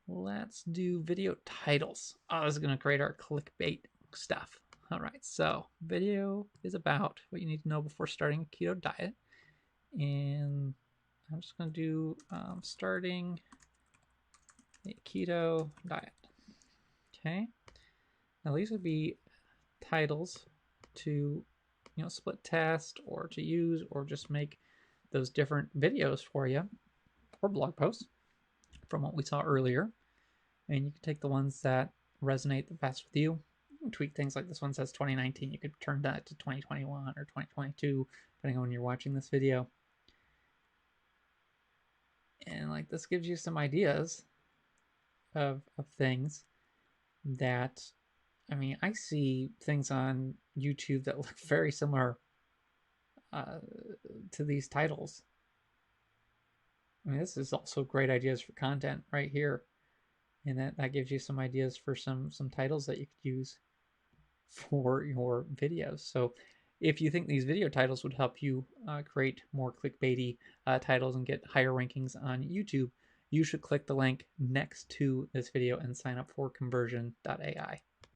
let's do video titles. Oh, this is going to create our clickbait stuff. All right, so video is about what you need to know before starting a keto diet. And I'm just going to do starting a keto diet. Okay. Now these would be titles to, split test or to use or just make those different videos for you or blog posts from what we saw earlier. And you can take the ones that resonate the best with you. Tweak things like this one says 2019. You could turn that to 2021 or 2022, depending on when you're watching this video. And like this gives you some ideas of things that, I mean, I see things on YouTube that look very similar to these titles. I mean, this is also great ideas for content right here. And that gives you some ideas for some titles that you could use for your videos. So if you think these video titles would help you create more clickbaity titles and get higher rankings on YouTube, you should click the link next to this video and sign up for conversion.ai.